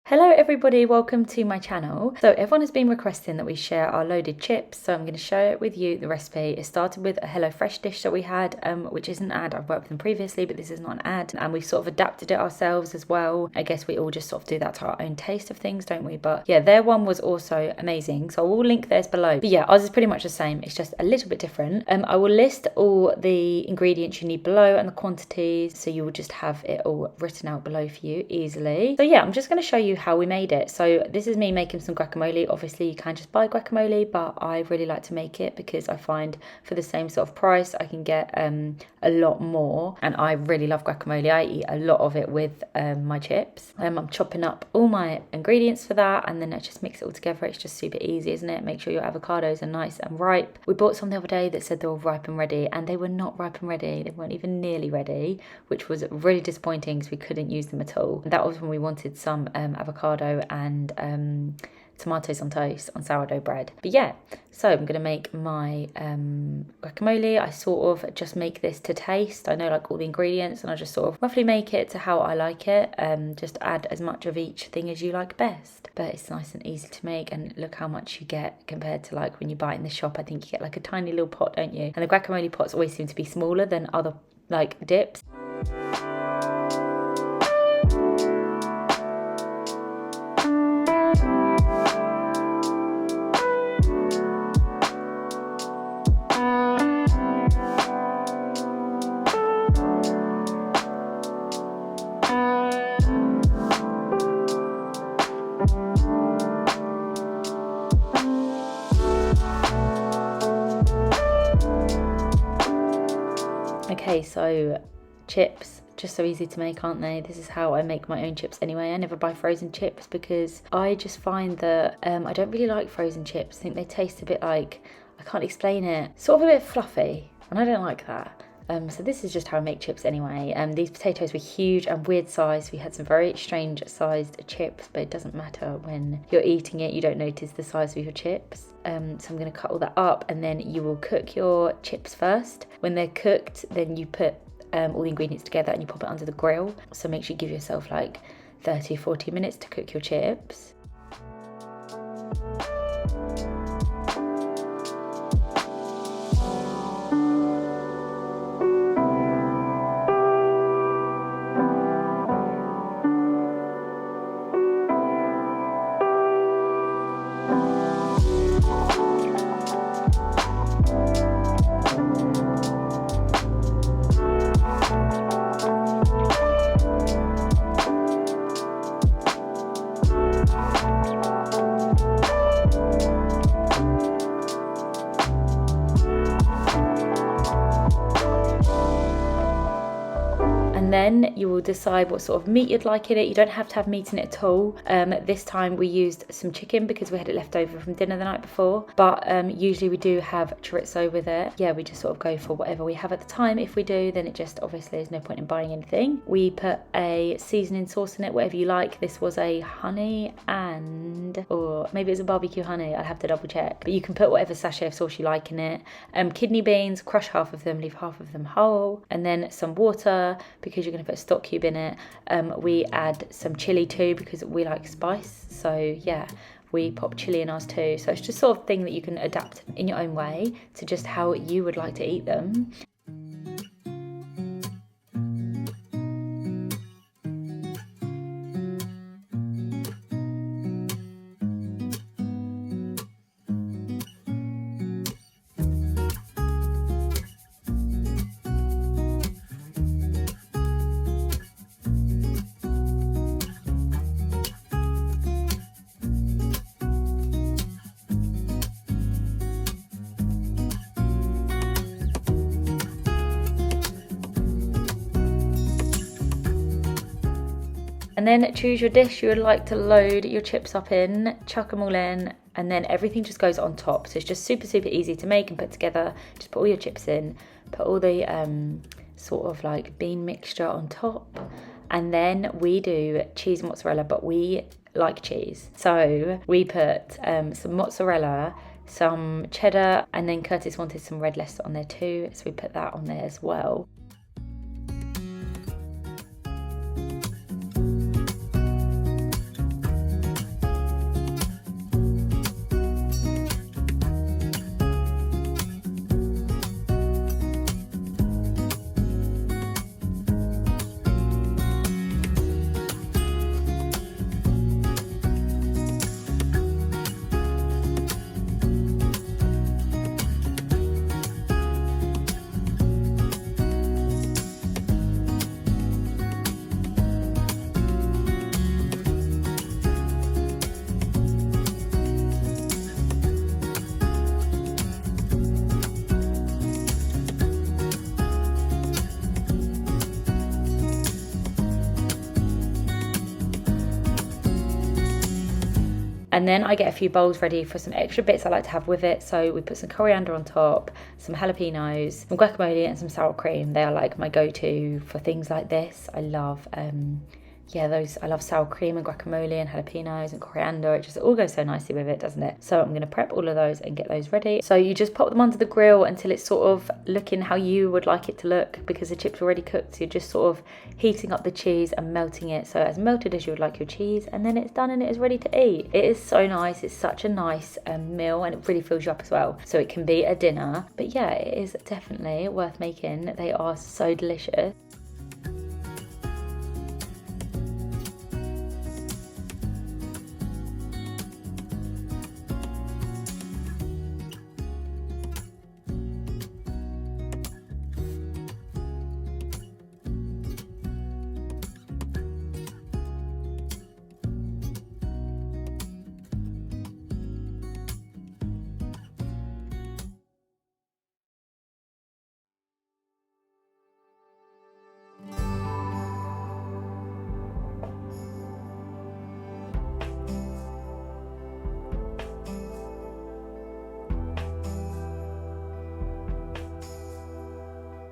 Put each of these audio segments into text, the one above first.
Hello everybody, welcome to my channel. So everyone has been requesting that we share our loaded chips, so I'm going to share with you the recipe. It started with a HelloFresh dish that we had, which is an ad. I've worked with them previously, but this is not an ad, and we've sort of adapted it ourselves as well. I guess we all just sort of do that to our own taste of things, don't we? But yeah, their one was also amazing, so I will link theirs below. But yeah, ours is pretty much the same, it's just a little bit different. I will list all the ingredients you need below and the quantities, so you will just have it all written out below for you easily. So yeah, I'm just going to show you how we made it. So this is me making some guacamole. Obviously you can just buy guacamole, but I really like to make it because I find for the same sort of price I can get a lot more, and I really love guacamole. I eat a lot of it with my chips. I'm chopping up all my ingredients for that, and then I just mix it all together. It's just super easy, isn't it? Make sure your avocados are nice and ripe. We bought some the other day that said they were ripe and ready, and they were not ripe and ready. They weren't even nearly ready, which was really disappointing because we couldn't use them at all. That was when we wanted some avocado and tomatoes on toast on sourdough bread. But yeah, so I'm gonna make my guacamole. I sort of just make this to taste. I know like all the ingredients, and I just sort of roughly make it to how I like it. Just add as much of each thing as you like best. But it's nice and easy to make, and look how much you get compared to like when you buy it in the shop. I think you get like a tiny little pot, don't you? And the guacamole pots always seem to be smaller than other like dips. Okay, so chips, just so easy to make, aren't they? This is how I make my own chips anyway. I never buy frozen chips because I just find that I don't really like frozen chips. I think they taste a bit like, I can't explain it, sort of a bit fluffy, and I don't like that. So this is just how I make chips anyway. These potatoes were huge and weird sized. We had some very strange sized chips, but it doesn't matter when you're eating it. You don't notice the size of your chips. So I'm going to cut all that up, and then you will cook your chips first. When they're cooked, then you put all the ingredients together and you pop it under the grill. So make sure you give yourself like 30-40 minutes to cook your chips. And then you will decide what sort of meat you'd like in it. You don't have to have meat in it at all. This time we used some chicken because we had it left over from dinner the night before. But usually we do have chorizo with it. Yeah, we just sort of go for whatever we have at the time. If we do, then it just obviously there's no point in buying anything. We put a seasoning sauce in it, whatever you like. This was a honey and, or maybe it's a barbecue honey. I'll have to double check. But you can put whatever sachet of sauce you like in it. Kidney beans, crush half of them, leave half of them whole. And then some water, because you're going to put a stock cube in it. We add some chilli too because we like spice, so yeah, we pop chilli in ours too. So it's just sort of thing that you can adapt in your own way to just how you would like to eat them. And then choose your dish you would like to load your chips up in, chuck them all in, and then everything just goes on top. So it's just super, super easy to make and put together. Just put all your chips in, put all the sort of like bean mixture on top, and then we do cheese and mozzarella, but we like cheese. So we put some mozzarella, some cheddar, and then Curtis wanted some red lettuce on there too, so we put that on there as well. And then I get a few bowls ready for some extra bits I like to have with it. So we put some coriander on top, some jalapeños, some guacamole and some sour cream. They are like my go-to for things like this. I love I love sour cream and guacamole and jalapenos and coriander. It just all goes so nicely with it, doesn't it? So I'm going to prep all of those and get those ready. So you just pop them onto the grill until it's sort of looking how you would like it to look, because the chips are already cooked. So you're just sort of heating up the cheese and melting it so as melted as you would like your cheese, and then it's done and it is ready to eat. It is so nice. It's such a nice meal, and it really fills you up as well. So it can be a dinner, but yeah, it is definitely worth making. They are so delicious.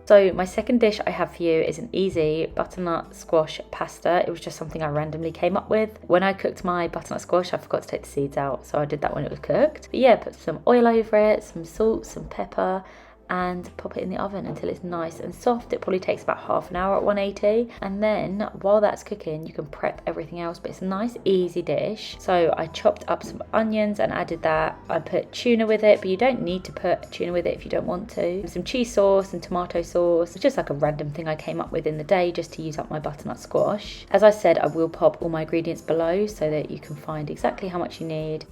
So my second dish I have for you is an easy butternut squash pasta. It was just something I randomly came up with. When I cooked my butternut squash, I forgot to take the seeds out, so I did that when it was cooked. But yeah, put some oil over it, some salt, some pepper, and pop it in the oven until it's nice and soft. It probably takes about half an hour at 180, and then while that's cooking you can prep everything else, but it's a nice easy dish. So I chopped up some onions and added that. I put tuna with it, but you don't need to put tuna with it if you don't want to. Some cheese sauce and tomato sauce. It's just like a random thing I came up with in the day just to use up my butternut squash. As I said, I will pop all my ingredients below so that you can find exactly how much you need.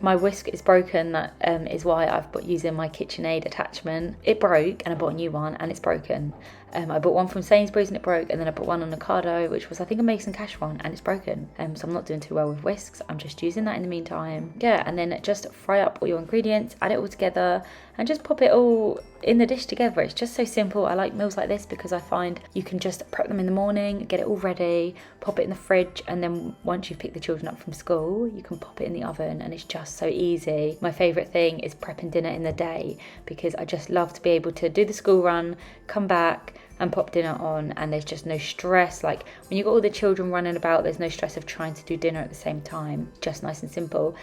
My whisk is broken, that is why I've been using my KitchenAid attachment. It broke and I bought a new one and it's broken. I bought one from Sainsbury's and it broke, and then I bought one on Ocado, which was I think a Mason Cash one, and it's broken. So I'm not doing too well with whisks. I'm just using that in the meantime. Yeah, and then just fry up all your ingredients, add it all together, and just pop it all in the dish together. It's just so simple. I like meals like this because I find you can just prep them in the morning, get it all ready, pop it in the fridge, and then once you've picked the children up from school, you can pop it in the oven, and it's just so easy. My favourite thing is prepping dinner in the day because I just love to be able to do the school run, come back and pop dinner on, and there's just no stress. Like when you've got all the children running about, there's no stress of trying to do dinner at the same time. Just nice and simple.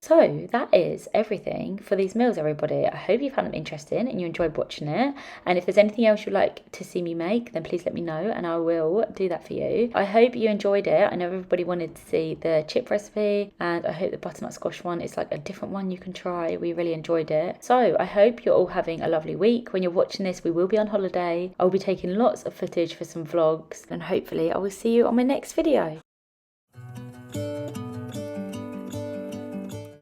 So that is everything for these meals, everybody. I hope you found them interesting and you enjoyed watching it. And if there's anything else you'd like to see me make, then please let me know and I will do that for you. I hope you enjoyed it. I know everybody wanted to see the chip recipe, and I hope the butternut squash one is like a different one you can try. We really enjoyed it. So I hope you're all having a lovely week. When you're watching this, we will be on holiday. I'll be taking lots of footage for some vlogs, and hopefully I will see you on my next video.